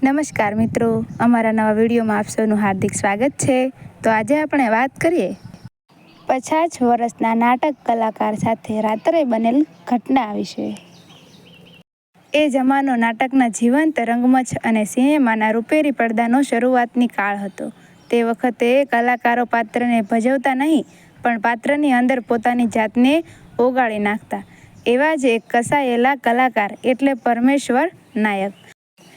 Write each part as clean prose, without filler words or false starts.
નમસ્કાર મિત્રો, અમારા નવા વિડીયોમાં આપ સૌનું હાર્દિક સ્વાગત છે। તો આજે આપણે વાત કરીએ 50 વર્ષના નાટક કલાકાર સાથે રાત્રે બનેલ ઘટના વિશે। એ જમાનો નાટકના જીવંત રંગમંચ અને સિનેમાના રૂપેરી પડદાનો શરૂઆતની કાળ હતો। તે વખતે કલાકારો પાત્રને ભજવતા નહીં, પણ પાત્રની અંદર પોતાની જાતને ઓગાળી નાખતા। એવા જ એક કસાયેલા કલાકાર એટલે પરમેશ્વર નાયક।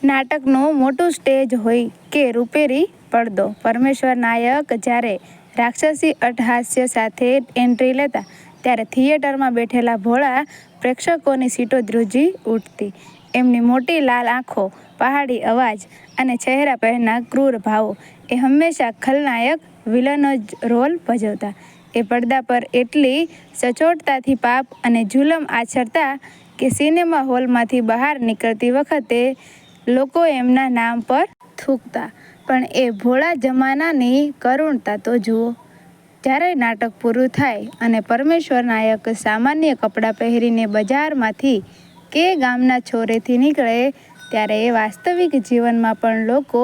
નાટકનું મોટું સ્ટેજ હોય કે રૂપેરી પડદો, પરમેશ્વર નાયક જ્યારે રાક્ષસી અટ્ટહાસ્ય સાથે એન્ટ્રી લેતા, ત્યારે થિયેટરમાં બેઠેલા ભોળા પ્રેક્ષકોની સીટો ધ્રુજી ઉઠતી। એમની મોટી લાલ આંખો, પહાડી અવાજ અને ચહેરા પરના ક્રૂર ભાવો એ હંમેશા ખલનાયક વિલનનો જ રોલ ભજવતા। એ પડદા પર એટલી સચોટતાથી પાપ અને જુલમ આચરતા કે સિનેમા હોલમાંથી બહાર નીકળતી વખતે લોકો એમના નામ પર થૂંકતા। પણ એ ભોળા જમાનાની કરુણતા તો જુઓ। જ્યારે નાટક પૂરું થાય અને પરમેશ્વર નાયક સામાન્ય કપડાં પહેરીને બજારમાંથી કે ગામના છોરેથી નીકળે, ત્યારે એ વાસ્તવિક જીવનમાં પણ લોકો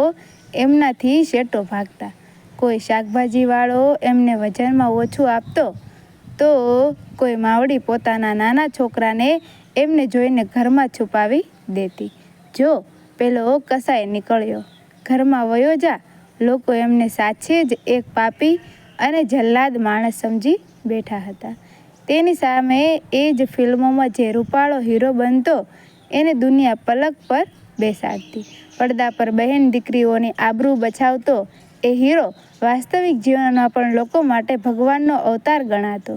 એમનાથી શેટો ભાગતા। કોઈ શાકભાજીવાળો એમને વજનમાં ઓછું આપતો, તો કોઈ માવડી પોતાના નાના છોકરાને એમને જોઈને ઘરમાં છુપાવી દેતી। જો પેલો કસાઈ નીકળ્યો, ઘરમાં વયો જા, લોકો એમને સાચે જ એક પાપી અને જલ્લાદ માણસ સમજી બેઠા હતા। તેની સામે એ જ ફિલ્મોમાં જે રૂપાળો હીરો બનતો, એને દુનિયા પલક પર બેસાડતી। પડદા પર બહેન દીકરીઓની આબરૂ બચાવતો એ હીરો વાસ્તવિક જીવનમાં પણ લોકો માટે ભગવાનનો અવતાર ગણાતો।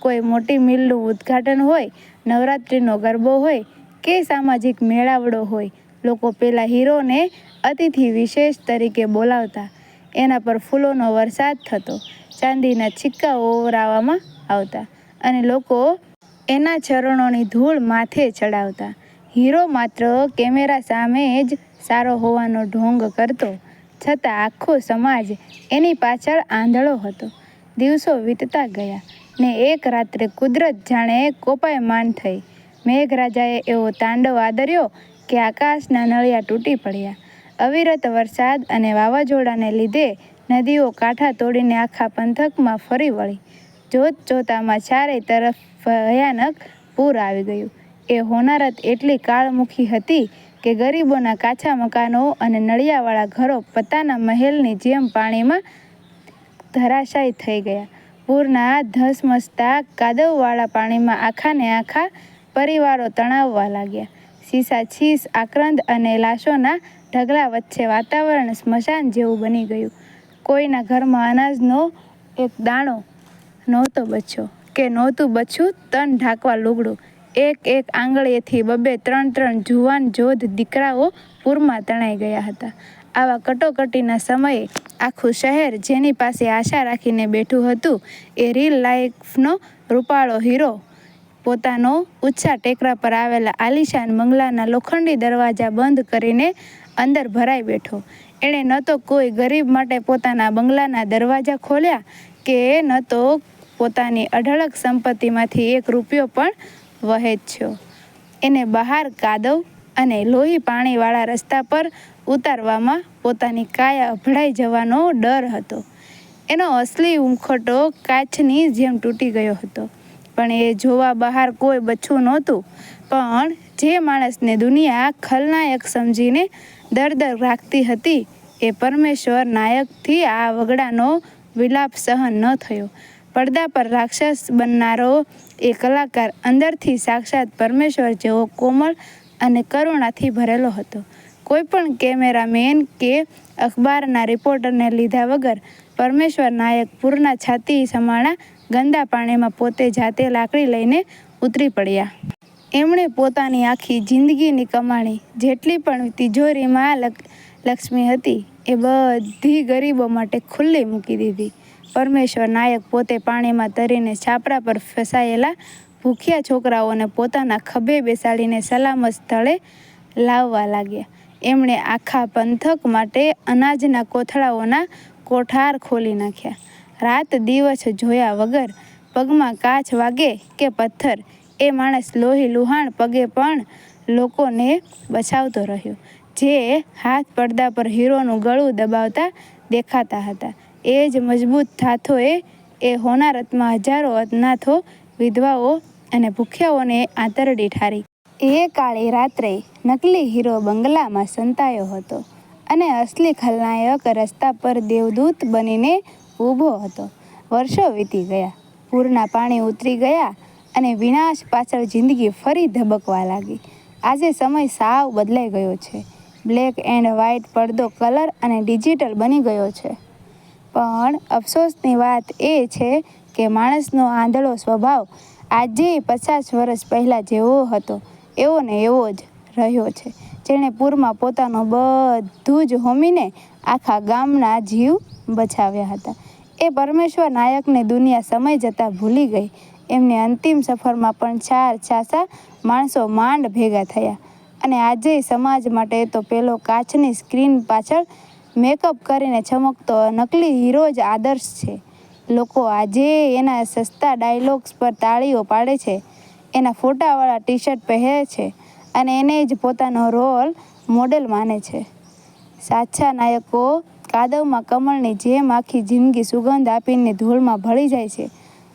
કોઈ મોટી મિલનું ઉદ્ઘાટન હોય, નવરાત્રિનો ગરબો હોય કે સામાજિક મેળાવડો હોય, લોકો પેલા હીરોને અતિથિ વિશેષ તરીકે બોલાવતા। એના પર ફૂલોનો વરસાદ થતો, ચાંદીના સિક્કા ઓવરાવવામાં આવતા અને લોકો એના ચરણોની ધૂળ માથે ચડાવતા। હીરો માત્ર કેમેરા સામે જ સારો હોવાનો ઢોંગ કરતો, છતાં આખો સમાજ એની પાછળ આંધળો હતો। દિવસો વીતતા ગયા ને એક રાત્રે કુદરત જાણે કોપાયમાન થઈ। મેઘરાજાએ એવો તાંડવ આદર્યો કે આકાશના નળિયા તૂટી પડ્યા। અવિરત વરસાદ અને વાવાઝોડાને લીધે નદીઓ કાંઠા તોડીને આખા પંથકમાં ફરી વળી। જોત જોતામાં ચારે તરફ ભયાનક પૂર આવી ગયું। એ હોનારત એટલી કાળમુખી હતી કે ગરીબોના કાચા મકાનો અને નળિયાવાળા ઘરો પત્તાના મહેલની જેમ પાણીમાં ધરાશાયી થઈ ગયા। પૂરના ધસમસતા કાદવવાળા પાણીમાં આખાને આખા પરિવારો તણાવવા લાગ્યા। શીશાશીશ આક્રંદ અને લાશોના ઢગલા વચ્ચે વાતાવરણ સ્મશાન જેવું બની ગયું। કોઈના ઘરમાં અનાજનો એક દાણો નહોતો બચ્યો કે નહોતું બચ્યું તન ઢાંકવા લુગડું। એક એક આંગળીએથી 2-3 જુવાન જોધ દીકરાઓ પૂરમાં તણાઈ ગયા હતા। આવા કટોકટીના સમયે આખું શહેર જેની પાસે આશા રાખીને બેઠું હતું, એ રીલ લાઈફનો રૂપાળો હીરો પોતાનો ઊંચા ટેકરા પર આવેલા આલીશાન બંગલાના લોખંડી દરવાજા બંધ કરીને અંદર ભરાઈ બેઠો। એણે ન તો કોઈ ગરીબ માટે પોતાના બંગલાના દરવાજા ખોલ્યા કે ન તો પોતાની અઢળક સંપત્તિમાંથી 1 રૂપિયો પણ વહેંચ્યો। એને બહાર કાદવ અને લોહી પાણીવાળા રસ્તા પર ઉતારવામાં પોતાની કાયા અભડાઈ જવાનો ડર હતો। એનો અસલી મુખોટો કાચની જેમ તૂટી ગયો હતો, પણ એ જોવા બહાર કોઈ બચ્ચું નહોતું। પણ જે માણસને દુનિયા ખલનાયક સમજીને દર રાખતી હતી, એ પરમેશ્વર નાયકથી આ વગડાનો વિલાપ સહન ન થયો। પડદા પર રાક્ષસ બનનારો એ કલાકાર અંદરથી સાક્ષાત પરમેશ્વર જેવો કોમળ અને કરુણાથી ભરેલો હતો। કોઈ પણ કેમેરામેન કે અખબારના રિપોર્ટરને લીધા વગર પરમેશ્વર નાયક પૂરના છાતી સમાણા ગંદા પાણીમાં પોતે જાતે લાકડી લઈને ઉતરી પડ્યા। એમણે પોતાની આખી જિંદગીની કમાણી, જેટલી પણ તિજોરીમાં લક્ષ્મી હતી, એ બધી ગરીબો માટે ખુલ્લી મૂકી દીધી। પરમેશ્વર નાયક પોતે પાણીમાં તરીને છાપરા પર ફસાયેલા ભૂખ્યા છોકરાઓને પોતાના ખભે બેસાડીને સલામત સ્થળે લાવવા લાગ્યા। એમણે આખા પંથક માટે અનાજના કોથળાઓના કોઠાર ખોલી નાખ્યા। રાત દિવસ જોયા વગર, પગમાં કાચ વાગે કે પથ્થર, એ માણસ લોહી લુહાણ પગે પણ લોકોને બચાવતો રહ્યો। જે હાથ પડદા પર હીરોનું ગળું દબાવતા દેખાતા હતા. એ જ મજબૂત હાથોએ એ હોનારતમાં હજારો અનાથો, વિધવાઓ અને ભૂખ્યાઓને આંતરડી ઠારી. એ કાળી રાત્રે નકલી હીરો બંગલામાં સંતાયો હતો અને અસલી ખલનાયક રસ્તા પર દેવદૂત બનીને ઊભો હતો. વર્ષો વીતી ગયા, પૂરના પાણી ઉતરી ગયા અને વિનાશ પાછળ જિંદગી ફરી ધબકવા લાગી. આજે સમય સાવ બદલાઈ ગયો છે. બ્લેક એન્ડ વ્હાઇટ પડદો કલર અને ડિજિટલ બની ગયો છે. પણ અફસોસની વાત એ છે કે માણસનો આંધળો સ્વભાવ આજે 50 વર્ષ પહેલાં જેવો હતો એવો ને એવો જ રહ્યો છે. જેણે પૂરમાં પોતાનું બધું જ હોમીને આખા ગામના જીવ બચાવ્યા હતા. એ પરમેશ્વર નાયકને દુનિયા સમય જતાં ભૂલી ગઈ. એમની અંતિમ સફરમાં પણ 4 છાસા માણસો માંડ ભેગા થયા. અને આજે સમાજ માટે તો પેલો કાચની સ્ક્રીન પાછળ મેકઅપ કરીને ચમકતો નકલી હીરો જ આદર્શ છે. લોકો આજે એના સસ્તા ડાયલોગ્સ પર તાળીઓ પાડે છે, એના ફોટાવાળા ટી શર્ટ પહેરે છે અને એને જ પોતાનો રોલ મોડેલ માને છે. સાચા નાયકો કાદવમાં કમળની જેમ આખી જિંદગી સુગંધ આપીને ધૂળમાં ભળી જાય છે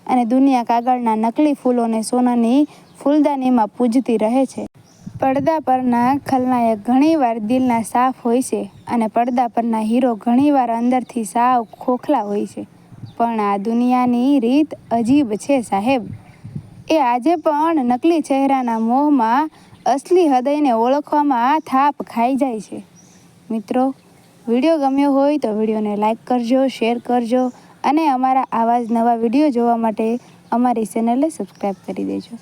અને દુનિયા કાગળના નકલી ફૂલોને સોનાની ફૂલદાનીમાં પૂજતી રહે છે. પડદા પરના ખલનાયક ઘણીવાર દિલના સાફ હોય છે અને પડદા પરના હીરો ઘણીવાર અંદરથી સાવ ખોખલા હોય છે. પણ આ દુનિયાની રીત અજીબ છે સાહેબ. એ આજે પણ નકલી ચહેરાના મોહમાં અસલી હૃદયને ઓળખવામાં થાપ ખાઈ જાય છે. મિત્રો, વિડીયો ગમ્યો હોય તો વિડીયોને લાઈક કરજો, શેર કરજો અને અમારા આવા જ નવા વિડીયો જોવા માટે અમારી ચેનલને સબસ્ક્રાઈબ કરી દેજો.